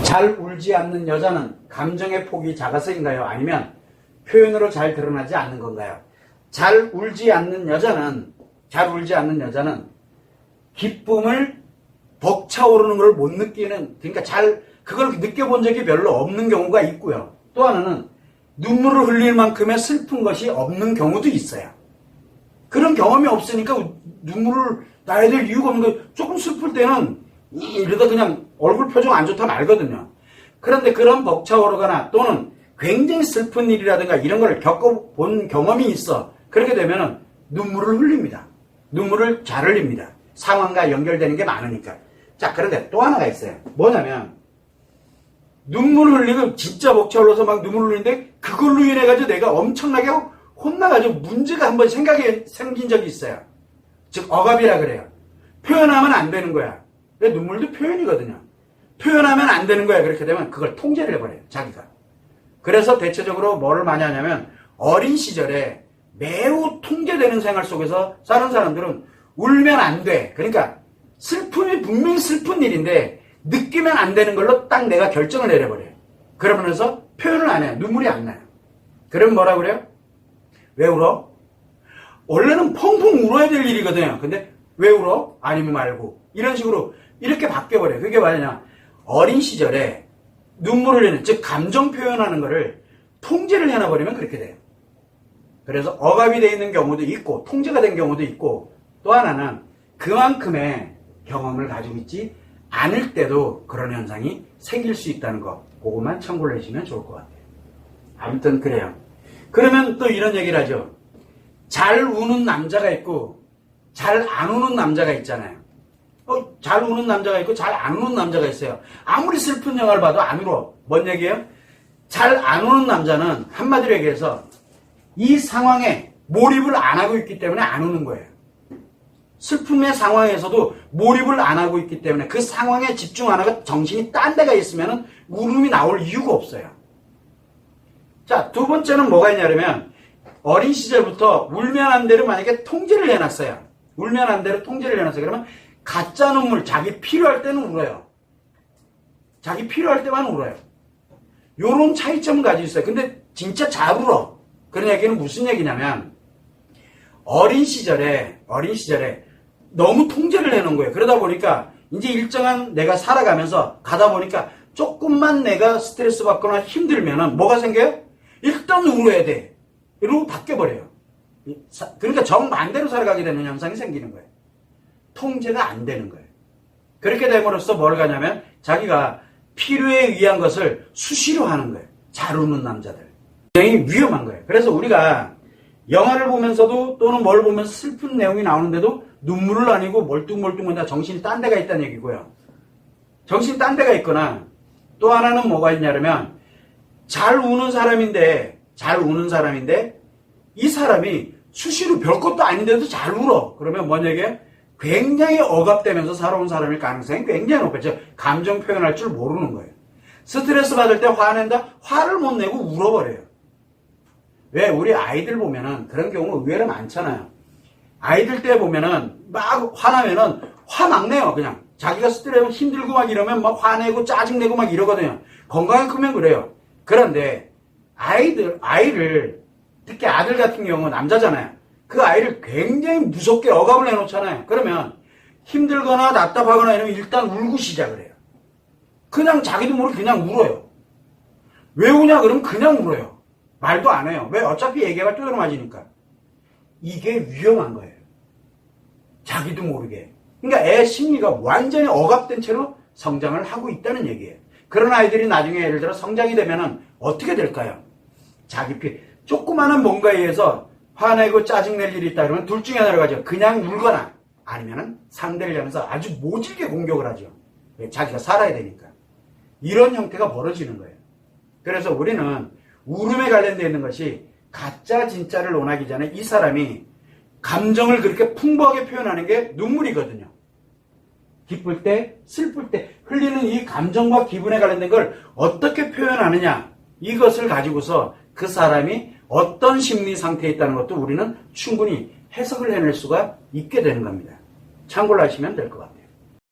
잘 울지 않는 여자는 감정의 폭이 작아서인가요? 아니면 표현으로 잘 드러나지 않는 건가요? 잘 울지 않는 여자는 기쁨을 벅차오르는 걸 못 느끼는, 그러니까 그걸 느껴본 적이 별로 없는 경우가 있고요. 또 하나는 눈물을 흘릴 만큼의 슬픈 것이 없는 경우도 있어요. 그런 경험이 없으니까 눈물을 나야 될 이유가 없는 거예요. 조금 슬플 때는 이러다 그냥 얼굴 표정 안 좋다 말거든요. 그런데 그런 벅차오르거나 또는 굉장히 슬픈 일이라든가 이런 걸 겪어본 경험이 있어. 그렇게 되면 눈물을 흘립니다. 눈물을 잘 흘립니다. 상황과 연결되는 게 많으니까. 자, 그런데 또 하나가 있어요. 뭐냐면 눈물을 흘리고 진짜 벅차올라서 막 눈물을 흘리는데 그걸로 인해가지고 내가 엄청나게 혼나가지고 문제가 한번 생긴 적이 있어요. 즉 억압이라 그래요. 표현하면 안 되는 거야. 근데 눈물도 표현이거든요. 표현하면 안 되는 거야. 그렇게 되면 그걸 통제를 해버려요. 자기가. 그래서 대체적으로 뭐를 많이 하냐면 어린 시절에 매우 통제되는 생활 속에서 사는 사람들은 울면 안 돼. 그러니까 슬픔이 분명히 슬픈 일인데 느끼면 안 되는 걸로 딱 내가 결정을 내려버려요. 그러면서 표현을 안 해요. 눈물이 안 나요. 그럼 뭐라 그래요? 왜 울어? 원래는 펑펑 울어야 될 일이거든요. 근데 왜 울어? 아니면 말고. 이런 식으로 이렇게 바뀌어버려요. 그게 뭐냐? 어린 시절에 눈물을 흘리는, 즉 감정 표현하는 거를 통제를 해놔버리면 그렇게 돼요. 그래서 억압이 되어 있는 경우도 있고 통제가 된 경우도 있고, 또 하나는 그만큼의 경험을 가지고 있지 않을 때도 그런 현상이 생길 수 있다는 거, 그것만 참고를 해주시면 좋을 것 같아요. 아무튼 그래요. 그러면 또 이런 얘기를 하죠. 잘 우는 남자가 있고 잘 안 우는 남자가 있잖아요. 잘 우는 남자가 있고 잘 안 우는 남자가 있어요. 아무리 슬픈 영화를 봐도 안 울어. 뭔 얘기예요? 잘 안 우는 남자는 한마디로 얘기해서 이 상황에 몰입을 안 하고 있기 때문에 안 우는 거예요. 슬픔의 상황에서도 몰입을 안 하고 있기 때문에 그 상황에 집중 안 하고 정신이 딴 데가 있으면 울음이 나올 이유가 없어요. 자, 두 번째는 뭐가 있냐면 어린 시절부터 울면 안 돼를 만약에 통제를 해놨어요. 울면 안 돼를 통제를 해놨어요. 그러면 가짜 눈물, 자기 필요할 때는 울어요. 자기 필요할 때만 울어요. 요런 차이점을 가지고 있어요. 근데 진짜 잘 울어. 그런 얘기는 무슨 얘기냐면 어린 시절에 너무 통제를 해놓은 거예요. 그러다 보니까 이제 일정한 내가 살아가면서 가다 보니까 조금만 내가 스트레스 받거나 힘들면은 뭐가 생겨요? 일단 울어야 돼. 이러고 바뀌어버려요. 그러니까 정반대로 살아가게 되는 현상이 생기는 거예요. 통제가 안 되는 거예요. 그렇게 됨으로써 뭘 가냐면 자기가 필요에 의한 것을 수시로 하는 거예요. 잘 우는 남자들. 굉장히 위험한 거예요. 그래서 우리가 영화를 보면서도 또는 뭘 보면서 슬픈 내용이 나오는데도 눈물을 아니고 멀뚱멀뚱하다 정신이 딴 데가 있다는 얘기고요. 정신이 딴 데가 있거나 또 하나는 뭐가 있냐면 잘 우는 사람인데 이 사람이 수시로 별것도 아닌데도 잘 울어. 그러면 뭔 얘기예요? 굉장히 억압되면서 살아온 사람일 가능성이 굉장히 높겠죠. 감정 표현할 줄 모르는 거예요. 스트레스 받을 때 화낸다? 화를 못 내고 울어버려요. 왜? 우리 아이들 보면은 그런 경우 의외로 많잖아요. 아이들 때 보면은 막 화나면은 화 막 내요. 그냥 자기가 스트레스 힘들고 막 이러면 막 화내고 짜증내고 막 이러거든요. 건강이 크면 그래요. 그런데 아이를 특히 아들 같은 경우는 남자잖아요. 그 아이를 굉장히 무섭게 억압을 해놓잖아요. 그러면 힘들거나 답답하거나 이러면 일단 울고 시작을 해요. 그냥 자기도 모르게 그냥 울어요. 왜 우냐 그러면 그냥 울어요. 말도 안 해요. 왜? 어차피 얘기가 뚜드러 맞으니까. 이게 위험한 거예요. 자기도 모르게. 그러니까 애 심리가 완전히 억압된 채로 성장을 하고 있다는 얘기예요. 그런 아이들이 나중에 예를 들어 성장이 되면은 어떻게 될까요? 조그마한 뭔가에 의해서 화내고 짜증낼 일이 있다 그러면 둘 중에 하나로 가죠. 그냥 울거나 아니면은 상대를 향해서 아주 모질게 공격을 하죠. 왜? 자기가 살아야 되니까. 이런 형태가 벌어지는 거예요. 그래서 우리는 울음에 관련되어 있는 것이 가짜 진짜를 논하기 전에 이 사람이 감정을 그렇게 풍부하게 표현하는 게 눈물이거든요. 기쁠 때, 슬플 때 흘리는 이 감정과 기분에 관련된 걸 어떻게 표현하느냐, 이것을 가지고서 그 사람이 어떤 심리 상태에 있다는 것도 우리는 충분히 해석을 해낼 수가 있게 되는 겁니다. 참고를 하시면 될 것 같아요.